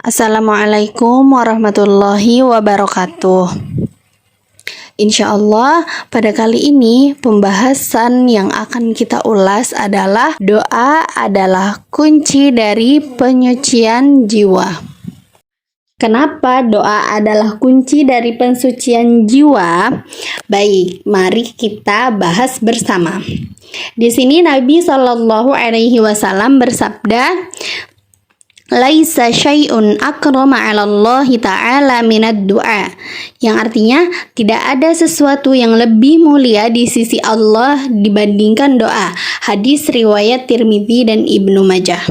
Assalamualaikum warahmatullahi wabarakatuh. Insya Allah pada kali ini pembahasan yang akan kita ulas adalah doa adalah kunci dari penyucian jiwa. Kenapa doa adalah kunci dari pensucian jiwa? Baik, mari kita bahas bersama. Di sini Nabi Shallallahu Alaihi Wasallam bersabda, Laisa syai'un akrama 'ala Allah ta'ala minad du'a, yang artinya tidak ada sesuatu yang lebih mulia di sisi Allah dibandingkan doa. Hadis riwayat Tirmidzi dan Ibnu Majah.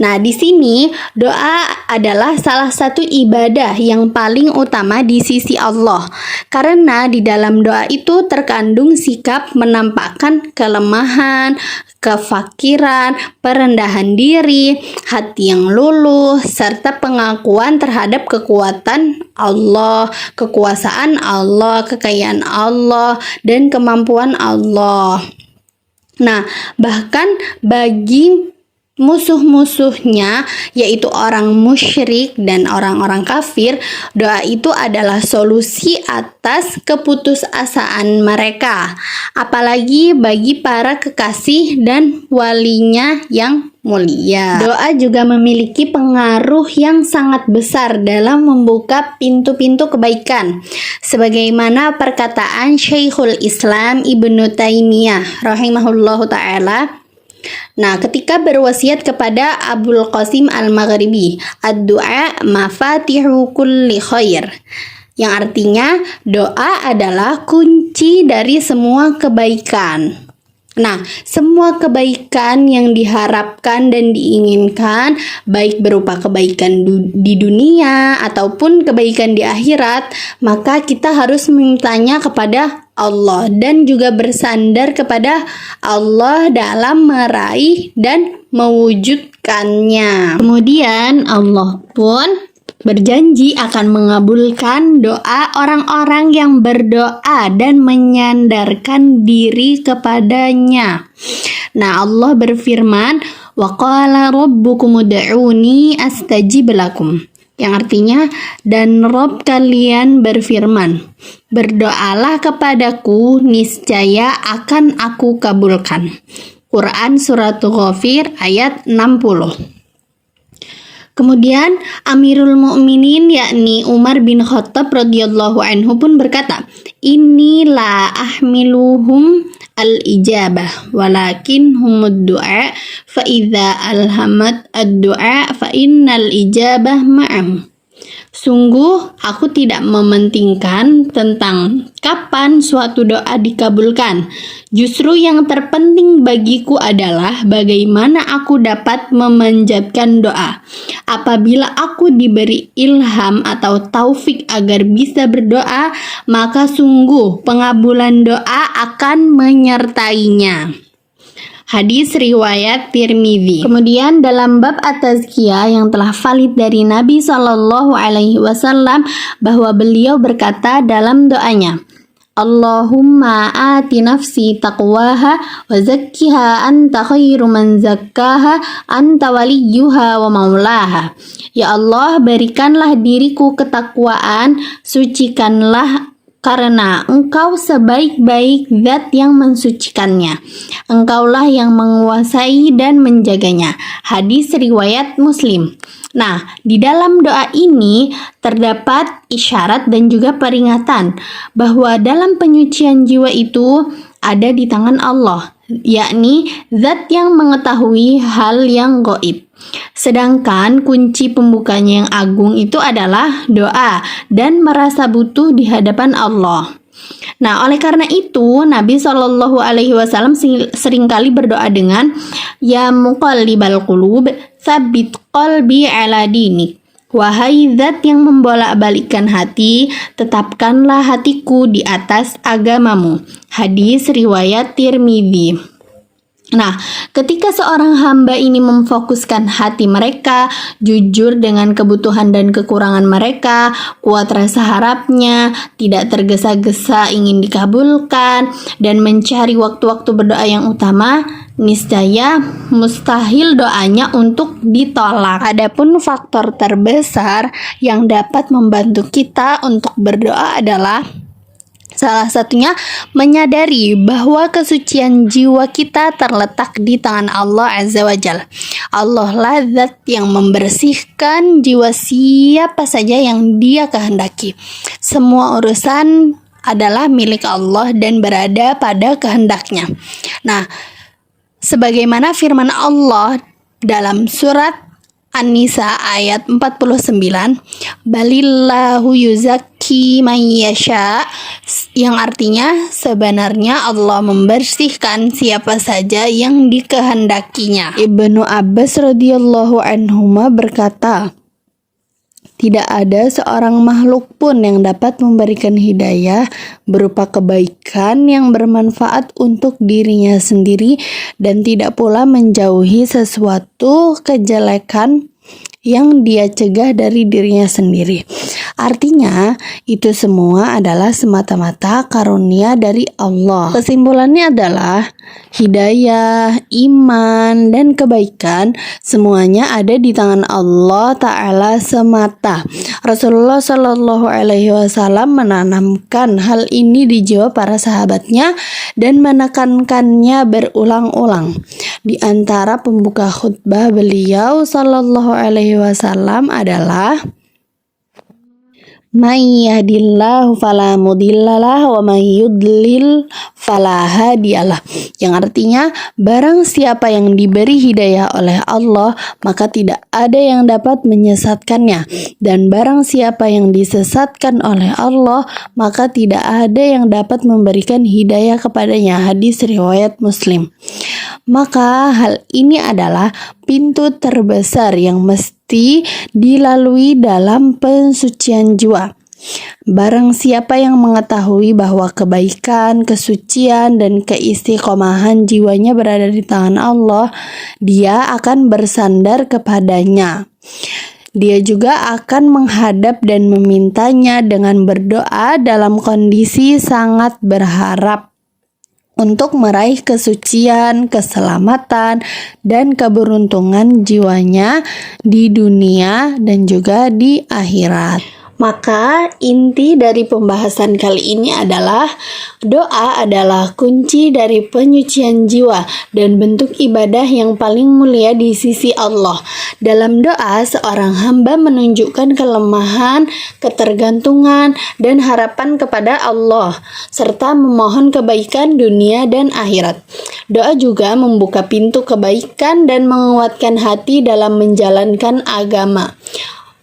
Nah, di sini doa adalah salah satu ibadah yang paling utama di sisi Allah. Karena di dalam doa itu terkandung sikap menampakkan kelemahan, kefakiran, perendahan diri, hati yang luluh, serta pengakuan terhadap kekuatan Allah, kekuasaan Allah, kekayaan Allah, dan kemampuan Allah. Nah, bahkan bagi musuh-musuhnya, yaitu orang musyrik dan orang-orang kafir, doa itu adalah solusi atas keputusasaan mereka, apalagi bagi para kekasih dan walinya yang mulia. Doa juga memiliki pengaruh yang sangat besar dalam membuka pintu-pintu kebaikan, sebagaimana perkataan Syekhul Islam Ibnu Taimiyah rahimahullahu ta'ala. Nah, ketika berwasiat kepada Abul Qasim Al-Maghribi, ad-du'a mafatihu kulli khair, yang artinya doa adalah kunci dari semua kebaikan. Nah, semua kebaikan yang diharapkan dan diinginkan, baik berupa kebaikan di dunia ataupun kebaikan di akhirat, maka kita harus memintanya kepada Allah dan juga bersandar kepada Allah dalam meraih dan mewujudkannya. Kemudian Allah pun berjanji akan mengabulkan doa orang-orang yang berdoa dan menyandarkan diri kepadanya. Nah, Allah berfirman, "Wa qala rabbukum ud'uni astajib lakum." Yang artinya, dan Rob kalian berfirman, berdoalah kepadaku, niscaya akan aku kabulkan. Quran Surat Ghafir ayat 60. Kemudian Amirul Mukminin yakni Umar bin Khattab radhiyallahu anhu pun berkata, "Inni la ahmiluhum al-ijabah walakin humud du'a fa idza alhamat ad-du'a fa innal ijabah ma'am." Sungguh aku tidak mementingkan tentang kapan suatu doa dikabulkan. Justru yang terpenting bagiku adalah bagaimana aku dapat memanjatkan doa. Apabila aku diberi ilham atau taufik agar bisa berdoa, maka sungguh pengabulan doa akan menyertainya. Hadis riwayat Tirmidzi. Kemudian dalam bab at-tazkiyah yang telah valid dari Nabi Shallallahu Alaihi Wasallam bahwa beliau berkata dalam doanya, Allahumma ati nafsi taqwaha wa zakkiha anta khairu man zakkaha anta waliyuha wa maulaha. Ya Allah, berikanlah diriku ketakwaan, sucikanlah karena Engkau sebaik-baik zat yang mensucikannya. Engkaulah yang menguasai dan menjaganya. Hadis riwayat Muslim. Nah, di dalam doa ini terdapat isyarat dan juga peringatan bahwa dalam penyucian jiwa itu ada di tangan Allah, yakni zat yang mengetahui hal yang gaib. Sedangkan kunci pembukanya yang agung itu adalah doa dan merasa butuh di hadapan Allah. Nah, oleh karena itu Nabi Shallallahu Alaihi Wasallam seringkali berdoa dengan Ya muqallibal qulub, tsabbit qalbi ala dinik. Wahai zat yang membolak-balikkan hati, tetapkanlah hatiku di atas agamamu. Hadis riwayat Tirmidzi. Nah, ketika seorang hamba ini memfokuskan hati mereka, jujur dengan kebutuhan dan kekurangan mereka, kuat rasa harapnya, tidak tergesa-gesa ingin dikabulkan, dan mencari waktu-waktu berdoa yang utama, niscaya mustahil doanya untuk ditolak. Adapun faktor terbesar yang dapat membantu kita untuk berdoa adalah salah satunya menyadari bahwa kesucian jiwa kita terletak di tangan Allah Azza wa Jalla. Allah lah zat yang membersihkan jiwa siapa saja yang Dia kehendaki. Semua urusan adalah milik Allah dan berada pada kehendaknya. Nah, sebagaimana firman Allah dalam surat An-Nisa ayat 49, balillahu yuzakki man yasha, yang artinya sebenarnya Allah membersihkan siapa saja yang dikehendakinya. Ibnu Abbas radhiyallahu anhuma berkata, tidak ada seorang makhluk pun yang dapat memberikan hidayah berupa kebaikan yang bermanfaat untuk dirinya sendiri dan tidak pula menjauhi sesuatu kejelekan yang dia cegah dari dirinya sendiri. Artinya, itu semua adalah semata-mata karunia dari Allah. Kesimpulannya adalah hidayah, iman, dan kebaikan semuanya ada di tangan Allah Ta'ala semata. Rasulullah Shallallahu Alaihi Wasallam menanamkan hal ini di jiwa para sahabatnya dan menekankannya berulang-ulang. Di antara pembuka khutbah beliau Shallallahu Alaihi Wasallam adalah may yahdillahu fala mudhillalah wa may yudlil fala hadiyalah, yang artinya barang siapa yang diberi hidayah oleh Allah maka tidak ada yang dapat menyesatkannya, dan barang siapa yang disesatkan oleh Allah maka tidak ada yang dapat memberikan hidayah kepadanya. Hadis riwayat Muslim. Maka hal ini adalah pintu terbesar yang mesti dilalui dalam pensucian jiwa. Barang siapa yang mengetahui bahwa kebaikan, kesucian, dan keistiqomahan jiwanya berada di tangan Allah, dia akan bersandar kepadanya. Dia juga akan menghadap dan memintanya dengan berdoa dalam kondisi sangat berharap untuk meraih kesucian, keselamatan, dan keberuntungan jiwanya di dunia dan juga di akhirat. Maka inti dari pembahasan kali ini adalah doa adalah kunci dari penyucian jiwa dan bentuk ibadah yang paling mulia di sisi Allah. Dalam doa, seorang hamba menunjukkan kelemahan, ketergantungan, dan harapan kepada Allah, serta memohon kebaikan dunia dan akhirat. Doa juga membuka pintu kebaikan dan menguatkan hati dalam menjalankan agama.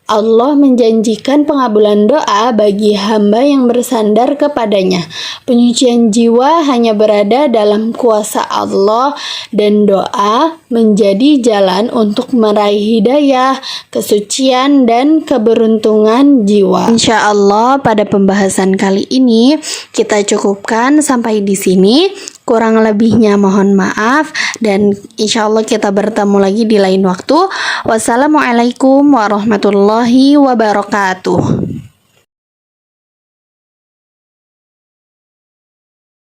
Allah menjanjikan pengabulan doa bagi hamba yang bersandar kepadanya. Penyucian jiwa hanya berada dalam kuasa Allah, dan doa menjadi jalan untuk meraih hidayah, kesucian, dan keberuntungan jiwa. Insya Allah pada pembahasan kali ini kita cukupkan sampai di sini. Kurang lebihnya mohon maaf, dan insya Allah kita bertemu lagi di lain waktu. Wassalamualaikum warahmatullahi wabarakatuh.